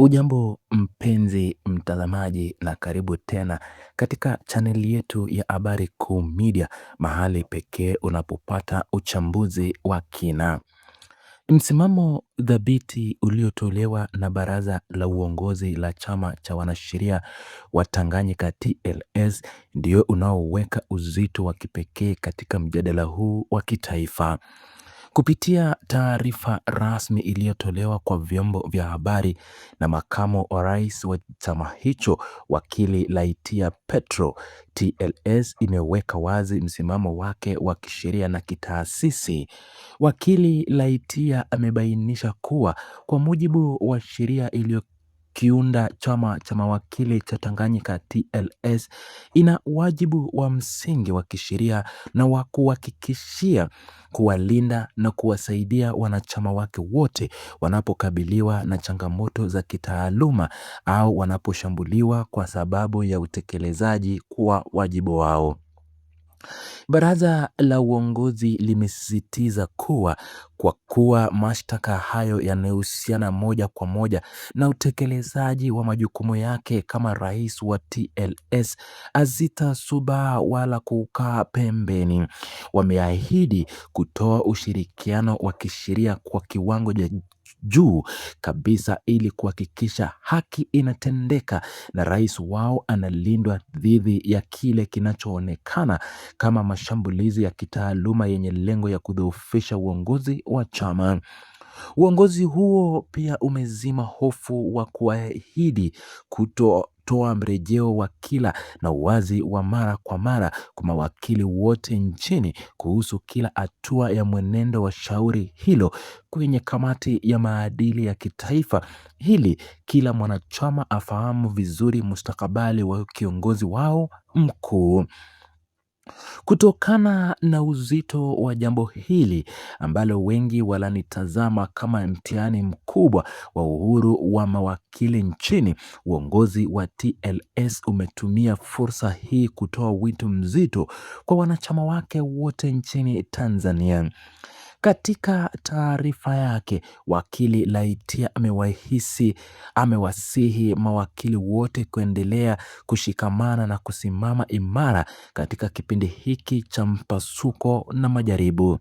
Ujambo mpenzi mtazamaji na karibu tena katika chaneli yetu ya Habari Kuu Media, mahali pekee unapopata uchambuzi wa kina. Msimamo dhabiti uliotolewa na baraza la uongozi la chama cha wanasheria wa Tanganyika TLS ndio unaoweka uzito wa kipekee katika mjadala huu wa kitaifa. Kupitia taarifa rasmi iliyotolewa kwa vyombo vya habari na makamu wa rais wa chama hicho, wakili Laitia Petro, TLS imeweka wazi msimamo wake wa kisheria na kitaasisi. Wakili Laitia amebainisha kuwa kwa mujibu wa sheria iliyokiunda chama cha mawakili cha Tanganyika TLS ina wajibu wa msingi wa kisheria na wa kuhakikishia kuwalinda na kuwasaidia wanachama wake wote wanapokabiliwa na changamoto za kitaaluma au wanaposhambuliwa kwa sababu ya utekelezaji kwa wajibu wao. Baraza la uongozi limesisitiza kuwa kwa kuwa mashtaka hayo yanahusiana moja kwa moja na utekelezaji wa majukumu yake kama rais wa TLS, hazitasuba wala kukaa pembeni. Wameahidi kutoa ushirikiano wa kisheria kwa kiwango cha juu kabisa ili kuhakikisha haki inatendeka na rais wao analindwa dhidi ya kile kinachoonekana kama mashambulizi ya kitaaluma yenye lengo ya kudhoofisha uongozi wa chama. Uongozi huo pia umezima hofu wa kuahidi kutoa mrejeo wa kila na uwazi wa mara kwa mara kwa mawakili wote nchini kuhusu kila hatua ya mwenendo wa shauri hilo kwenye kamati ya maadili ya kitaifa, ili kila mwanachama afahamu vizuri mustakabali wa kiongozi wao mkuu. Kutokana na uzito wa jambo hili ambalo wengi wanalitazama kama mtihani mkubwa wa uhuru wa mawakili nchini, uongozi wa TLS umetumia fursa hii kutoa wito mzito kwa wanachama wake wote nchini Tanzania. Katika taarifa yake, wakili Laitia amewasihi mawakili wote kuendelea kushikamana na kusimama imara katika kipindi hiki cha mpasuko na majaribu.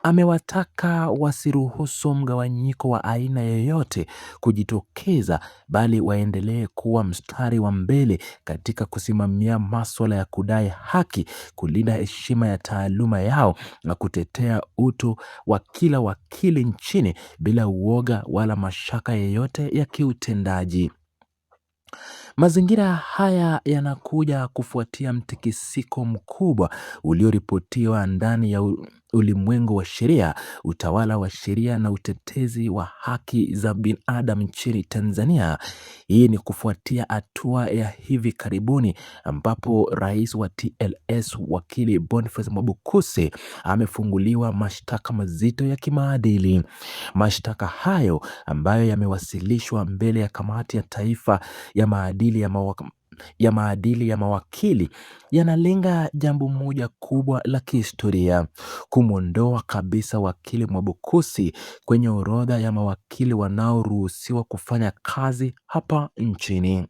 Amewataka wasiruhusu mgawanyiko wa aina yoyote kujitokeza, bali waendelee kuwa mstari wa mbele katika kusimamia masuala ya kudai haki, kulinda heshima ya taaluma yao na kutetea utu wa kila wakili nchini bila uoga wala mashaka yoyote ya kiutendaji. Mazingira haya yanakuja kufuatia mtikisiko mkubwa ulioripotiwa ndani ya ulimwengu wa sheria, utawala wa sheria na utetezi wa haki za binadamu nchini Tanzania. Hii ni kufuatia hatua ya hivi karibuni ambapo rais wa TLS wakili Boniface Mwabukusi amefunguliwa mashtaka mazito ya kimaadili. Mashtaka hayo ambayo yamewasilishwa mbele ya kamati ya taifa ya maadili ya mawakili yanalenga jambo moja kubwa la kihistoria: kumwondoa kabisa wakili Mwabukusi kwenye orodha ya mawakili wanaoruhusiwa kufanya kazi hapa nchini.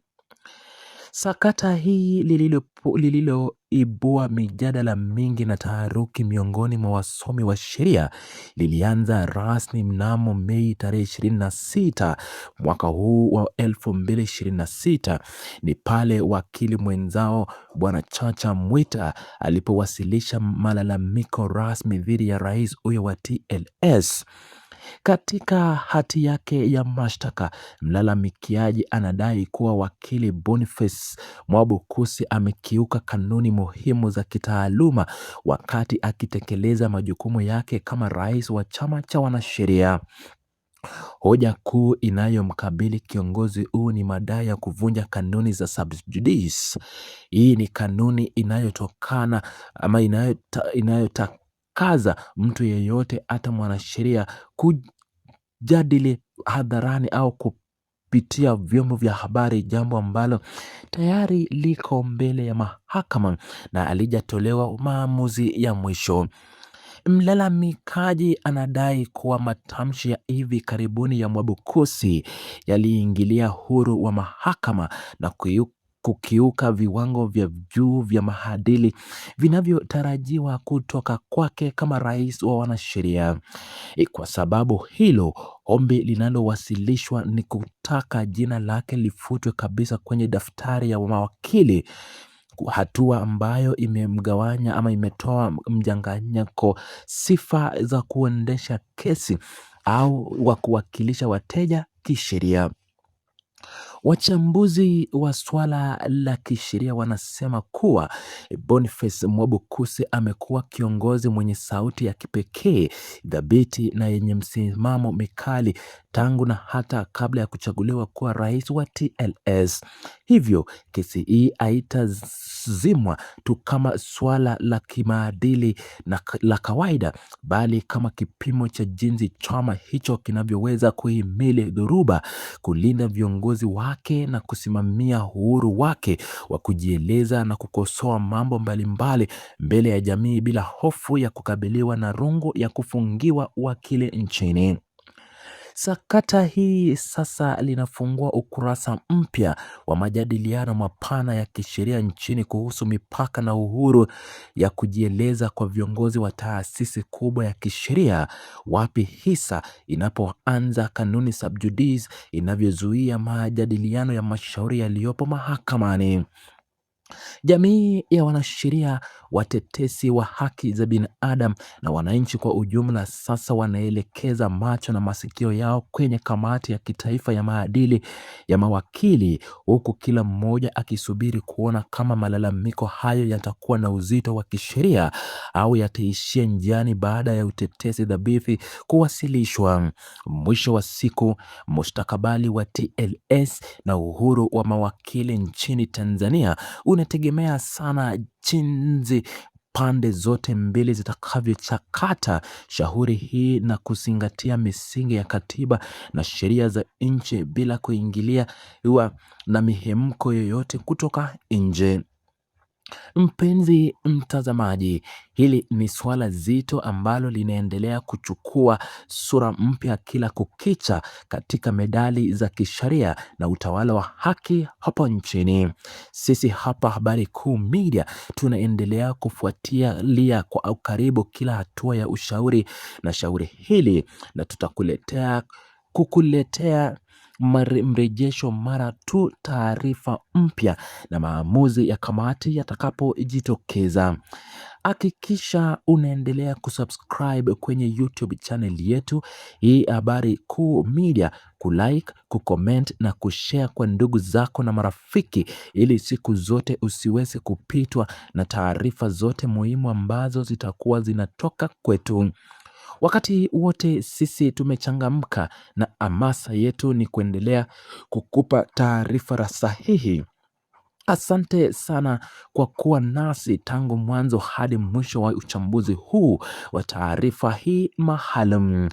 Sakata hii lililoibua mijadala mingi na taharuki miongoni mwa wasomi wa sheria lilianza rasmi mnamo Mei tarehe 26 mwaka huu wa 2026. Ni pale wakili mwenzao Bwana Chacha Mwita alipowasilisha malalamiko rasmi dhidi ya rais huyo wa TLS. Katika hati yake ya mashtaka, mlalamikiaji anadai kuwa wakili Boniface Mwabukusi amekiuka kanuni muhimu za kitaaluma wakati akitekeleza majukumu yake kama rais wa chama cha wanasheria. Hoja kuu inayomkabili kiongozi huu ni madai ya kuvunja kanuni za sub judice. Hii ni kanuni inayotokana ama inayotakaza mtu yeyote, hata mwanasheria, kujadili hadharani au kupitia vyombo vya habari jambo ambalo tayari liko mbele ya mahakama na alijatolewa maamuzi ya mwisho. Mlalamikaji anadai kuwa matamshi ya hivi karibuni ya Mwabukusi yaliingilia huru wa mahakama na kukiuka viwango vya juu vya maadili vinavyotarajiwa kutoka kwake kama rais wa wanasheria. Kwa sababu hilo, ombi linalowasilishwa ni kutaka jina lake lifutwe kabisa kwenye daftari ya mawakili, hatua ambayo imemgawanya ama imetoa mjanganyiko sifa za kuendesha kesi au wa kuwakilisha wateja kisheria. Wachambuzi wa swala la kisheria wanasema kuwa Boniface Mwabukusi amekuwa kiongozi mwenye sauti ya kipekee, dhabiti na yenye msimamo mikali tangu na hata kabla ya kuchaguliwa kuwa rais wa TLS. Hivyo kesi hii haitazimwa tu kama swala la kimaadili na la kawaida, bali kama kipimo cha jinsi chama hicho kinavyoweza kuhimili dhoruba, kulinda viongozi wake na kusimamia uhuru wake wa kujieleza na kukosoa mambo mbalimbali mbele ya jamii bila hofu ya kukabiliwa na rungu ya kufungiwa wakili nchini. Sakata hii sasa linafungua ukurasa mpya wa majadiliano mapana ya kisheria nchini kuhusu mipaka na uhuru ya kujieleza kwa viongozi wa taasisi kubwa ya kisheria. Wapi hisa inapoanza kanuni sub judice inavyozuia majadiliano ya mashauri yaliyopo mahakamani. Jamii ya wanasheria, watetesi wa haki za binadamu na wananchi kwa ujumla sasa wanaelekeza macho na masikio yao kwenye kamati ya kitaifa ya maadili ya mawakili, huku kila mmoja akisubiri kuona kama malalamiko hayo yatakuwa na uzito wa kisheria au yataishia njiani baada ya utetezi dhabiti kuwasilishwa. Mwisho wa siku, mustakabali wa TLS na uhuru wa mawakili nchini Tanzania unategemea sana jinsi pande zote mbili zitakavyochakata shauri hii na kuzingatia misingi ya katiba na sheria za nchi bila kuingilia na mihemko yoyote kutoka nje. Mpenzi mtazamaji, hili ni swala zito ambalo linaendelea kuchukua sura mpya kila kukicha katika medali za kisheria na utawala wa haki hapa nchini. Sisi hapa Habari Kuu Media tunaendelea kufuatilia kwa karibu kila hatua ya ushauri na shauri hili, na kukuletea mrejesho mara tu taarifa mpya na maamuzi ya kamati yatakapojitokeza. Hakikisha unaendelea kusubscribe kwenye YouTube channel yetu hii Habari Kuu Media, kulike, kucomment na kushare kwa ndugu zako na marafiki, ili siku zote usiweze kupitwa na taarifa zote muhimu ambazo zitakuwa zinatoka kwetu. Wakati wote sisi tumechangamka na hamasa yetu ni kuendelea kukupa taarifa sahihi. Asante sana kwa kuwa nasi tangu mwanzo hadi mwisho wa uchambuzi huu wa taarifa hii maalum.